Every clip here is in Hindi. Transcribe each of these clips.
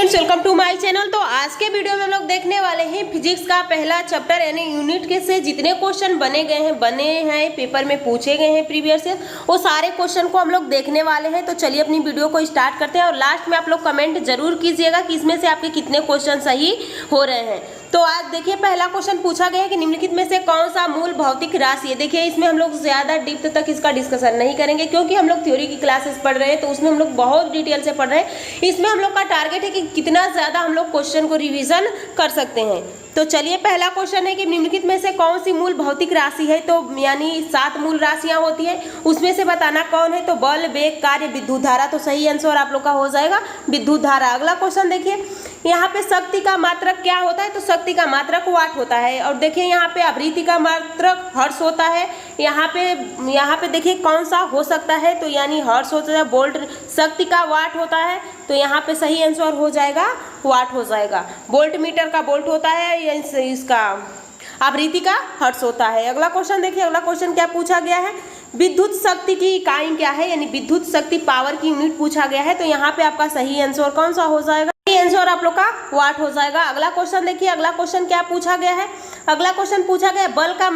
Friends, welcome to my channel. तो आज के वीडियो में हम लोग देखने वाले हैं फिजिक्स का पहला चैप्टर यानी यूनिट के से जितने क्वेश्चन बने हैं पेपर में पूछे गए हैं प्रीवियस से, वो सारे क्वेश्चन को हम लोग देखने वाले हैं। तो चलिए अपनी वीडियो को स्टार्ट करते हैं और लास्ट में आप लोग कमेंट जरूर कीजिएगा कि इसमें से आपके कितने क्वेश्चन सही हो रहे हैं। तो आज देखिए पहला क्वेश्चन पूछा गया है कि निम्नलिखित में से कौन सा मूल भौतिक राशि है। देखिए इसमें हम लोग ज्यादा डीप तक इसका डिस्कशन नहीं करेंगे क्योंकि हम लोग थ्योरी की क्लासेस पढ़ रहे हैं, तो उसमें हम लोग बहुत डिटेल से पढ़ रहे हैं। इसमें हम लोग का टारगेट है कि कितना ज्यादा हम लोग क्वेश्चन को रिवीजन कर सकते हैं। तो चलिए पहला क्वेश्चन है कि निम्नलिखित में से कौन सी मूल भौतिक राशि है। तो यानी 7 मूल राशियां होती है, उसमें से बताना कौन है। तो बल, वेग, कार्य, विद्युत धारा। तो सही आंसर आप लोग का हो जाएगा विद्युत धारा। अगला क्वेश्चन देखिए, यहाँ पे शक्ति का मात्रक क्या होता है। तो शक्ति का मात्रक वाट होता है। और देखिए यहाँ पे आवृत्ति का मात्रक हर्ट्ज होता है। यहाँ पे देखिए कौन सा हो सकता है। तो यानी हर्ट्ज होता है, वोल्ट। शक्ति का वाट होता है, तो यहाँ पे सही आंसर हो जाएगा वाट हो जाएगा। वोल्ट मीटर का वोल्ट होता है, इसका आवृत्ति का हर्ट्ज होता है। अगला क्वेश्चन देखिए, अगला क्वेश्चन क्या पूछा गया है। विद्युत शक्ति की इकाई क्या है, यानी विद्युत शक्ति पावर की यूनिट पूछा गया है। तो यहाँ पे आपका सही आंसर कौन सा हो जाएगा। आंसर आप लोग का वाट हो जाएगा। अगला क्वेश्चन देखिए, अगला क्वेश्चन क्या पूछा गया है। अगला क्वेश्चन पूछा गया बल का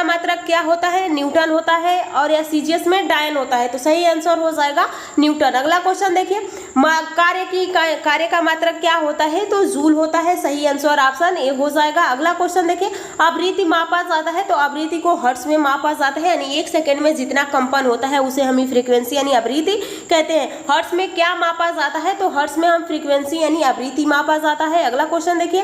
मात्रक क्या होता है। न्यूटन होता है और या सीजीएस में डायन होता है। तो सही आंसर हो जाएगा न्यूटन। अगला क्वेश्चन देखिए, कार्य का मात्रक क्या होता है। तो जूल होता है। सही आंसर ऑप्शन ए हो जाएगा। अगला क्वेश्चन देखिए, आवृत्ति मापा जाता है। तो आवृत्ति को हर्ट्ज में मापा जाता है, यानी 1 सेकंड में जितना कंपन होता है उसे हम फ्रीक्वेंसी यानी आवृत्ति कहते हैं। हर्ट्ज में क्या मापा जाता है। तो हर्ट्ज में हम फ्रीक्वेंसी यानी आवृत्ति मापा जाता है। अगला क्वेश्चन देखिए,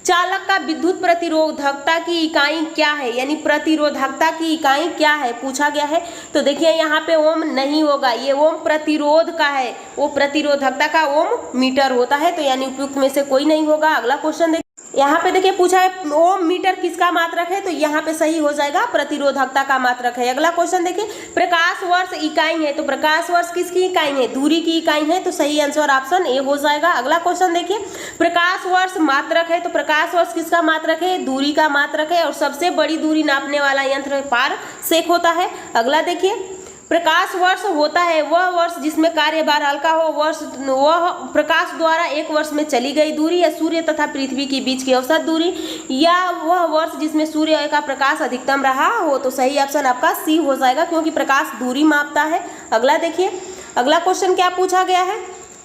चालक का विद्युत प्रतिरोधकता की इकाई क्या है, यानी प्रतिरोधकता की इकाई क्या है पूछा गया है। तो देखिए यहाँ पे ओम नहीं होगा, ये ओम प्रतिरोध का है, वो प्रतिरोधकता का ओम मीटर होता है। तो यानी उपयुक्त में से कोई नहीं होगा। अगला क्वेश्चन देखिए, यहाँ पे देखिए पूछा है ओम मीटर किसका मात्रक है। तो यहाँ पे सही हो जाएगा प्रतिरोधकता का मात्रक है। अगला क्वेश्चन देखिए, प्रकाश वर्ष इकाई है। तो प्रकाश वर्ष किसकी इकाई है, दूरी की इकाई है। तो सही आंसर ऑप्शन ए हो जाएगा। अगला क्वेश्चन देखिए, प्रकाश वर्ष मात्रक है। तो प्रकाश वर्ष किसका मात्रक है, दूरी का मात्रक है। और सबसे बड़ी दूरी नापने वाला यंत्र पारसेक होता है। अगला देखिए, प्रकाश वर्ष होता है वह वर्ष जिसमें कार्यभार हल्का हो, वह प्रकाश द्वारा 1 वर्ष में चली गई दूरी या सूर्य तथा पृथ्वी के बीच की औसत दूरी, या वह वर्ष जिसमें सूर्य का प्रकाश अधिकतम रहा हो। तो सही ऑप्शन आपका सी हो जाएगा क्योंकि प्रकाश दूरी मापता है। अगला देखिए, अगला क्वेश्चन क्या पूछा गया है।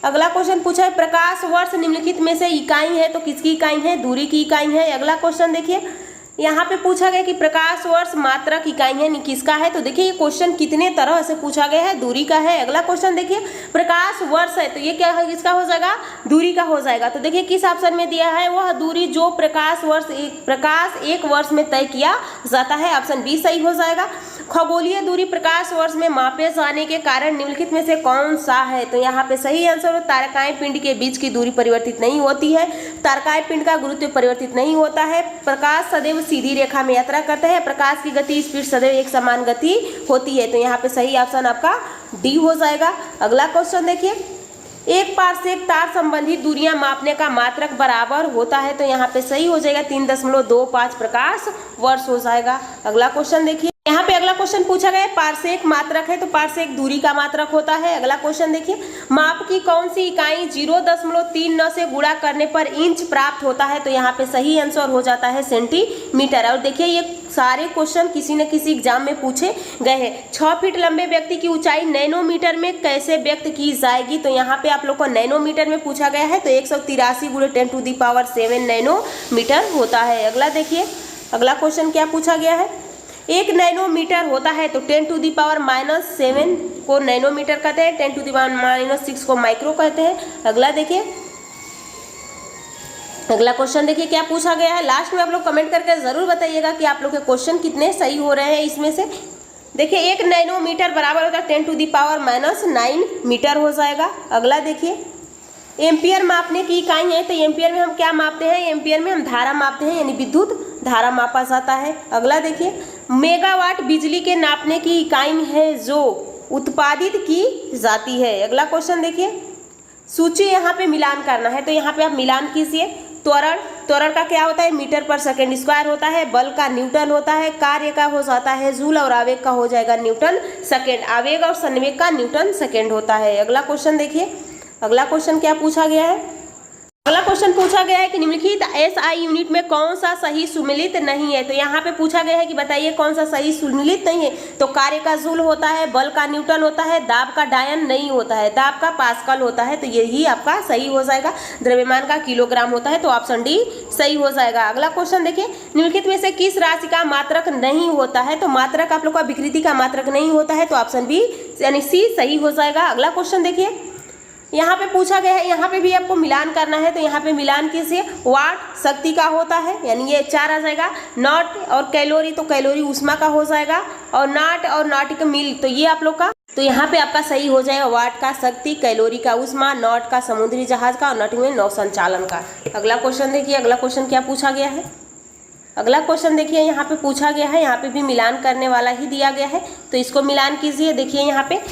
अगला क्वेश्चन पूछा है प्रकाश वर्ष निम्नलिखित में से इकाई है। तो किसकी इकाई है, दूरी की इकाई है। अगला क्वेश्चन देखिए, यहाँ पे पूछा गया कि प्रकाश वर्ष मात्रक इकाई है किसका है। तो देखिए ये क्वेश्चन कितने तरह से पूछा गया है, दूरी का है। अगला क्वेश्चन देखिए, प्रकाश वर्ष है। तो ये क्या है, किसका हो जाएगा, दूरी का हो जाएगा। तो देखिए किस ऑप्शन में दिया है, वह दूरी जो प्रकाश 1 वर्ष में तय किया जाता है। ऑप्शन बी सही हो जाएगा। खगोलीय दूरी प्रकाश वर्ष में मापे जाने के कारण निम्नलिखित में से कौन सा है। तो यहाँ पे सही आंसर हो, तारकाएं पिंड के बीच की दूरी परिवर्तित नहीं होती है। तारकाएं पिंड का गुरुत्व परिवर्तित नहीं होता है। प्रकाश सदैव सीधी रेखा में यात्रा करता है। प्रकाश की गति स्पीड सदैव एक समान गति होती है। तो यहाँ पे सही ऑप्शन आपका डी हो जाएगा। अगला क्वेश्चन देखिए, एक पारसेक तार संबंधित दूरियां मापने का मात्रक बराबर होता है। तो यहाँ पे सही हो जाएगा 3.25 प्रकाश वर्ष हो जाएगा। अगला क्वेश्चन देखिए, यहाँ पे अगला क्वेश्चन पूछा गया है पारसेक मात्रक है। तो पारसेक दूरी का मात्रक होता है। अगला क्वेश्चन देखिए, माप की कौन सी इकाई 0.39 से गुणा करने पर इंच प्राप्त होता है। तो यहाँ पे सही आंसर हो जाता है सेंटीमीटर। और देखिए ये सारे क्वेश्चन किसी न किसी एग्जाम में पूछे गए हैं। 6 फीट लंबे व्यक्ति की ऊंचाई नैनोमीटर में कैसे व्यक्त की जाएगी। तो यहाँ पे आप लोग को नैनोमीटर में पूछा गया है। तो 183 × 10⁻7 नैनोमीटर होता है। अगला देखिए, अगला क्वेश्चन क्या पूछा गया है। 1 नैनोमीटर होता है। तो 10⁻⁻7 को नैनोमीटर कहते हैं, 10⁻⁻6 को माइक्रो कहते हैं। अगला देखिए, अगला क्वेश्चन देखिए क्या पूछा गया है। लास्ट में आप लोग कमेंट करके जरूर बताइएगा कि आप लोग के क्वेश्चन कितने सही हो रहे हैं इसमें से। देखिए 1 नैनोमीटर बराबर होता है 10⁻⁹ मीटर हो जाएगा। अगला देखिए, एम्पियर मापने की इकाई है। तो एम्पियर में हम क्या मापते हैं, एम्पियर में हम धारा मापते हैं, यानी विद्युत धारा मापा जाता है। अगला देखिए, मेगावाट बिजली के नापने की इकाई है जो उत्पादित की जाती है। अगला क्वेश्चन देखिए, सूची यहाँ पे मिलान करना है। तो यहाँ पे आप मिलान कीजिए। त्वरण का क्या होता है, मीटर पर सेकेंड स्क्वायर होता है। बल का न्यूटन होता है। कार्य का हो जाता है जूल और आवेग का हो जाएगा न्यूटन सेकेंड। आवेग और संवेग का न्यूटन सेकेंड होता है। अगला क्वेश्चन देखिए, अगला क्वेश्चन क्या पूछा गया है। अगला क्वेश्चन पूछा गया है कि निम्नलिखित एसआई यूनिट में कौन सा सही सुमेलित नहीं है। तो यहाँ पे पूछा गया है कि बताइए कौन सा सही सुमेलित नहीं है। तो कार्य का जूल होता है, बल का न्यूटन होता है, दाब का डायन नहीं होता है, दाब का पास्कल होता है। तो यही आपका सही हो जाएगा। द्रव्यमान का किलोग्राम होता है, तो ऑप्शन डी सही हो जाएगा। अगला क्वेश्चन देखिए, निम्नलिखित में से किस राशि का मात्रक नहीं होता है। तो मात्रक आप लोग का विकृति का मात्रक नहीं होता है, तो ऑप्शन बी यानी सी सही हो जाएगा। अगला क्वेश्चन देखिए, यहाँ पे पूछा गया है, यहाँ पे भी आपको मिलान करना है। तो यहाँ पे मिलान कीजिए, वाट शक्ति का होता है यानी ये 4 आ जाएगा। नॉट और कैलोरी, तो कैलोरी ऊष्मा का हो जाएगा। और नाट और नाटिक मिल, तो ये आप लोग का, तो यहाँ पे आपका सही हो जाएगा वाट का शक्ति, कैलोरी का ऊष्मा, नॉट का समुद्री जहाज का और नाटिक मिल नौ संचालन का। अगला क्वेश्चन देखिए, अगला क्वेश्चन क्या पूछा गया है। अगला क्वेश्चन देखिए, यहाँ पे पूछा गया है, यहाँ पे भी मिलान करने वाला ही दिया गया है। तो इसको मिलान कीजिए। देखिए यहाँ पे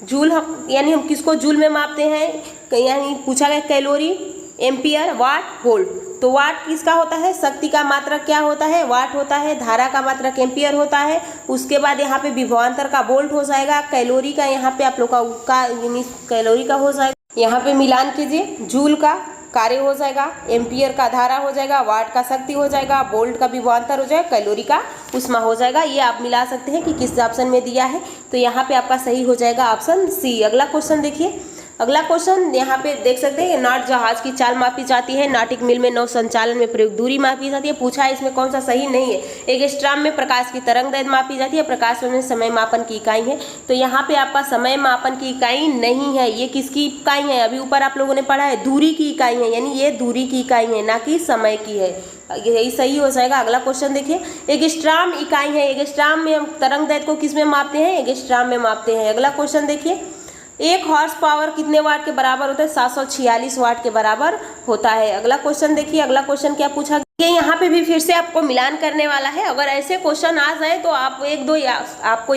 जूल हम यानी हम किसको जूल में मापते हैं, यानी पूछा गया कैलोरी, एम्पियर, वाट, वोल्ट। तो वाट किसका होता है, शक्ति का मात्रक क्या होता है, वाट होता है। धारा का मात्रक एम्पियर होता है। उसके बाद यहाँ पे विभवांतर का वोल्ट हो जाएगा। कैलोरी का यहाँ पे आप लोग का यानी कैलोरी का हो जाएगा। यहाँ पे मिलान कीजिए, जूल का कार्य हो जाएगा, एम्पियर का धारा हो जाएगा, वाट का शक्ति हो जाएगा, वोल्ट का विभवांतर हो जाएगा, कैलोरी का ऊष्मा हो जाएगा। ये आप मिला सकते हैं कि किस ऑप्शन में दिया है। तो यहाँ पे आपका सही हो जाएगा ऑप्शन सी। अगला क्वेश्चन देखिए, अगला क्वेश्चन यहाँ पे देख सकते हैं, नाट जहाज की चाल मापी जाती है, नाटिक मिल में नौ संचालन में प्रयुक्त दूरी मापी जाती है। पूछा है इसमें कौन सा सही नहीं है। एक स्ट्राम में प्रकाश की तरंग दैर्घ्य मापी जाती है, प्रकाश में समय मापन की इकाई है। तो यहाँ पे आपका समय मापन की इकाई नहीं है, ये किसकी इकाई है, अभी ऊपर आप लोगों ने पढ़ा है, दूरी की इकाई है, यानी ये दूरी की इकाई है, ना कि समय की है। यही सही हो जाएगा। अगला क्वेश्चन देखिए, एक स्ट्राम इकाई है, एक स्ट्राम में हम तरंग दैर्घ्य को किस में मापते हैं, एक स्ट्राम में मापते हैं। अगला क्वेश्चन देखिए, 1 हॉर्स पावर कितने वाट के बराबर होता है, 746 वाट के बराबर होता है। अगला क्वेश्चन देखिए, अगला क्वेश्चन क्या पूछा गया, यहाँ पे भी फिर से आपको मिलान करने वाला है। अगर ऐसे क्वेश्चन आ जाए तो आप एक दो आपको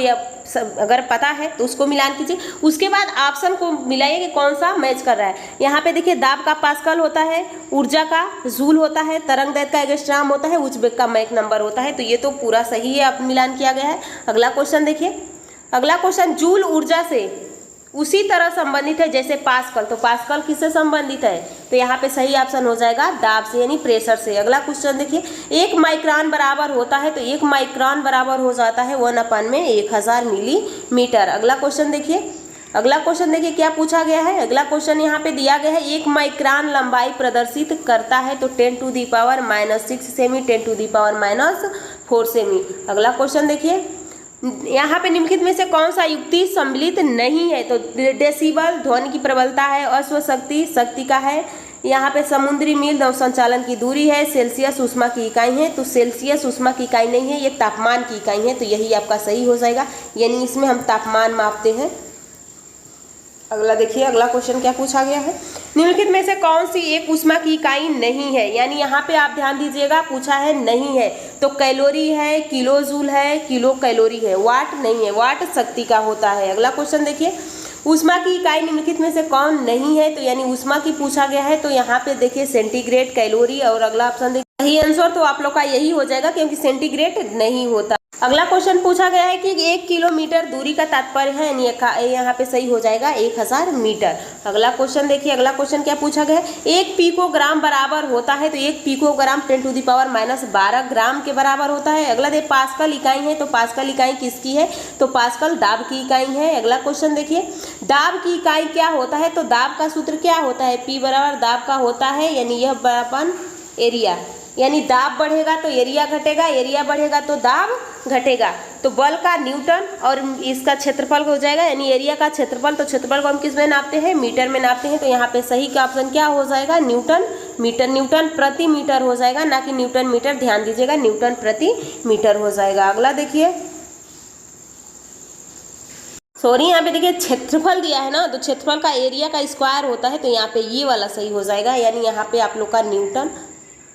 अगर पता है तो उसको मिलान कीजिए, उसके बाद ऑप्शन को मिलाइए कि कौन सा मैच कर रहा है। यहाँ पे देखिए, दाब का पास्कल होता है, ऊर्जा का जूल होता है, तरंग दैर्घ्य का एंगस्ट्रॉम होता है, उच्च वेग का मैक नंबर होता है। तो ये तो पूरा सही है, आप मिलान किया गया है। अगला क्वेश्चन देखिए, अगला क्वेश्चन जूल ऊर्जा से उसी तरह संबंधित है जैसे पास्कल। तो पास्कल किससे संबंधित है, तो यहाँ पे सही ऑप्शन हो जाएगा दाब से यानी प्रेशर से। अगला क्वेश्चन देखिए, 1 माइक्रोन बराबर होता है, तो 1 माइक्रोन बराबर हो जाता है 1/में 1000 मिलीमीटर। अगला क्वेश्चन देखिए, अगला क्वेश्चन देखिए क्या पूछा गया है। अगला क्वेश्चन यहाँ पे दिया गया है, 1 माइक्रोन लंबाई प्रदर्शित करता है, तो 10⁻⁻6 सेमी, 10⁻⁴ सेमी। अगला क्वेश्चन देखिए, यहाँ पे निम्नलिखित में से कौन सा युक्ति सम्मिलित नहीं है। तो डेसिबल ध्वनि की प्रबलता है, अश्व शक्ति शक्ति का है, यहाँ पे समुद्री मील नौ संचालन की दूरी है, सेल्सियस ऊष्मा की इकाई है। तो सेल्सियस ऊष्मा की इकाई नहीं है, ये तापमान की इकाई है। तो यही आपका सही हो जाएगा, यानी इसमें हम तापमान मापते हैं। अगला देखिए, अगला क्वेश्चन क्या पूछा गया है, निम्नलिखित में से कौन सी एक ऊष्मा की इकाई नहीं है। यानी यहाँ पे आप ध्यान दीजिएगा, पूछा है नहीं है, तो कैलोरी है, किलो जूल है, किलो कैलोरी है, वाट नहीं है, वाट शक्ति का होता है। अगला क्वेश्चन देखिए, ऊष्मा की इकाई निम्नलिखित में से कौन नहीं है। तो यानी ऊष्मा की पूछा गया है, तो यहाँ पे देखिए सेंटीग्रेड, कैलोरी। और अगला ऑप्शन देखिए, सही आंसर तो आप लोग का यही हो जाएगा क्योंकि सेंटीग्रेड नहीं होता। अगला क्वेश्चन पूछा गया है कि 1 किलोमीटर दूरी का तात्पर्य है, यानी यहाँ पे सही हो जाएगा 1000 मीटर। अगला क्वेश्चन देखिए, अगला क्वेश्चन क्या पूछा गया है, 1 पिकोग्राम बराबर होता है, तो 1 पिकोग्राम 10⁻⁻12 ग्राम के बराबर होता है। अगला देखिए, पास्कल इकाई है, तो पास्कल इकाई किसकी है, तो पास्कल दाब की इकाई है। अगला क्वेश्चन देखिए, दाब की इकाई क्या होता है, तो दाब का सूत्र क्या होता है, P बराबर दाब का होता है, यानी यह बराबर एरिया, यानी दाब बढ़ेगा तो एरिया घटेगा, एरिया बढ़ेगा तो दाब घटेगा। तो बल का न्यूटन और इसका क्षेत्रफल हो जाएगा, यानी एरिया का क्षेत्रफल। तो क्षेत्रफल को हम किस में नापते हैं, मीटर में नापते हैं। तो यहाँ पे सही का ऑप्शन क्या हो जाएगा, न्यूटन मीटर, न्यूटन प्रति मीटर हो जाएगा, ना कि न्यूटन मीटर। ध्यान दीजिएगा, न्यूटन प्रति मीटर हो जाएगा। अगला देखिए, सॉरी यहाँ पे देखिए क्षेत्रफल दिया है ना, तो क्षेत्रफल का एरिया का स्क्वायर होता है, तो यहाँ पे ये वाला सही हो जाएगा, यानी यहाँ पे आप लोग का न्यूटन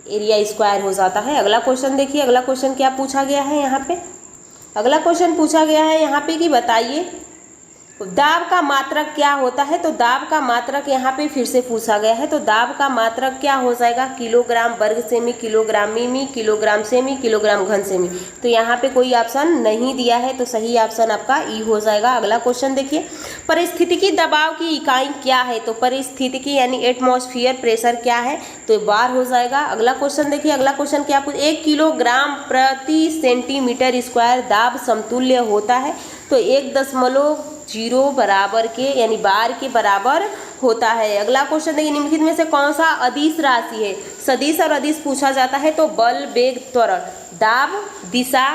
एरिया स्क्वायर हो जाता है। अगला क्वेश्चन देखिए, अगला क्वेश्चन क्या पूछा गया है यहाँ पे, अगला क्वेश्चन पूछा गया है यहाँ पे कि बताइए दाब का मात्रक क्या होता है, तो दाब का मात्रक यहाँ पे फिर से पूछा गया है। तो दाब का मात्रक क्या हो जाएगा, किलोग्राम वर्ग सेमी, किलोग्राम मिमी, किलोग्राम सेमी, किलोग्राम घन सेमी। तो यहाँ पे कोई ऑप्शन नहीं दिया है, तो सही ऑप्शन आपका ई हो जाएगा। अगला क्वेश्चन देखिए, परिस्थितिकी दबाव की इकाई क्या है, तो परिस्थितिकी यानी एटमॉस्फेयर प्रेशर क्या है, तो बार हो जाएगा। अगला क्वेश्चन देखिए, अगला क्वेश्चन क्या पूछ, 1 किलोग्राम प्रति सेंटीमीटर स्क्वायर दाब समतुल्य होता है, तो 1.0 बराबर के यानी बार के बराबर होता है। अगला क्वेश्चन देखिए, निम्नलिखित में से कौन सा अदिश राशि है, सदिश और अदिश पूछा जाता है, तो बल, वेग, त्वरण, दाब, दिशा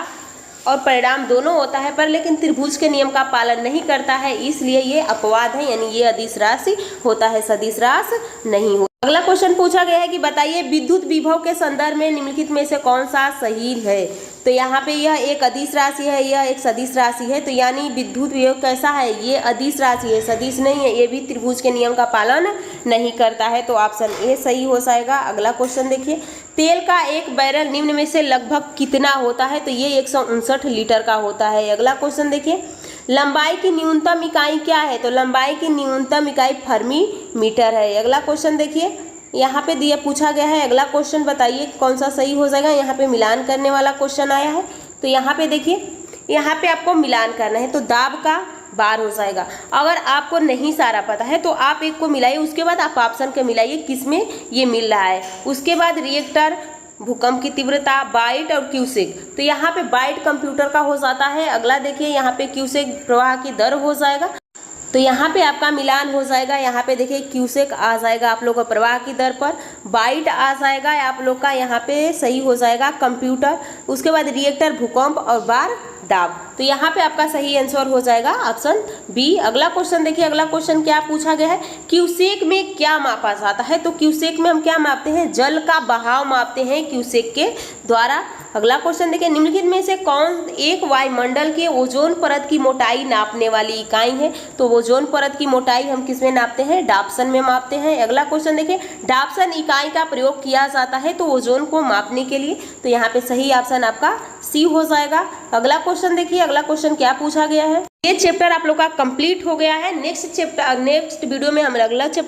और परिणाम दोनों होता है, पर लेकिन त्रिभुज के नियम का पालन नहीं करता है, इसलिए ये अपवाद है, यानी ये अदिश राशि होता है, सदिश राशि नहीं होता। अगला क्वेश्चन पूछा गया है कि बताइए विद्युत विभव के संदर्भ में निम्नलिखित में से कौन सा सही है, तो यहाँ पे यह एक अदिश राशि है, यह एक सदिश राशि है, तो यानी विद्युत विभव कैसा है, ये अदिश राशि है, सदिश नहीं है, ये भी त्रिभुज के नियम का पालन नहीं करता है, तो ऑप्शन ए सही हो जाएगा। अगला क्वेश्चन देखिए, तेल का एक बैरल निम्न में से लगभग कितना होता है, तो ये 159 लीटर का होता है। अगला क्वेश्चन देखिए, लंबाई की न्यूनतम इकाई क्या है, तो लंबाई की न्यूनतम इकाई फर्मी मीटर है। अगला क्वेश्चन देखिए, यहाँ पे दिया पूछा गया है, अगला क्वेश्चन बताइए कौन सा सही हो जाएगा। यहाँ पे मिलान करने वाला क्वेश्चन आया है, तो यहाँ पे देखिए, यहाँ पे आपको मिलान करना है, तो दाब का बार हो जाएगा। अगर आपको नहीं सारा पता है तो आप एक को मिलाइए, उसके बाद आप ऑप्शन के मिलाइए किसमें ये मिल रहा है। उसके बाद रिएक्टर, भूकंप की तीव्रता, बाइट और क्यूसेक, तो यहाँ पे बाइट कंप्यूटर का हो जाता है। अगला देखिए, यहाँ पे क्यूसेक प्रवाह की दर हो जाएगा, तो यहाँ पे आपका मिलान हो जाएगा। यहाँ पे देखिए क्यूसेक आ जाएगा आप लोग का प्रवाह की दर पर, बाइट आ जाएगा आप लोग का यहाँ पे सही हो जाएगा कंप्यूटर, उसके बाद रिएक्टर, भूकंप और बार, दाब, तो यहाँ पे आपका सही आंसर हो जाएगा ऑप्शन बी। अगला क्वेश्चन देखिए, अगला क्वेश्चन क्या पूछा गया है, क्यूसेक में क्या मापा जाता है, तो क्यूसेक में हम क्या मापते हैं, जल का बहाव मापते हैं क्यूसेक के द्वारा। अगला क्वेश्चन देखिए, निम्नलिखित में से कौन एक वायुमंडल के ओजोन परत की मोटाई नापने वाली इकाई है, तो ओजोन परत की मोटाई हम किसमें नापते हैं, डाप्सन में मापते हैं। अगला क्वेश्चन देखिए, डाप्सन इकाई का प्रयोग किया जाता है तो ओजोन को मापने के लिए, तो यहाँ पे सही ऑप्शन आपका सी हो जाएगा। अगला क्वेश्चन देखिए, अगला क्वेश्चन क्या पूछा गया है, ये चैप्टर आप लोग का कंप्लीट हो गया है। नेक्स्ट वीडियो में हम अगला चैप्टर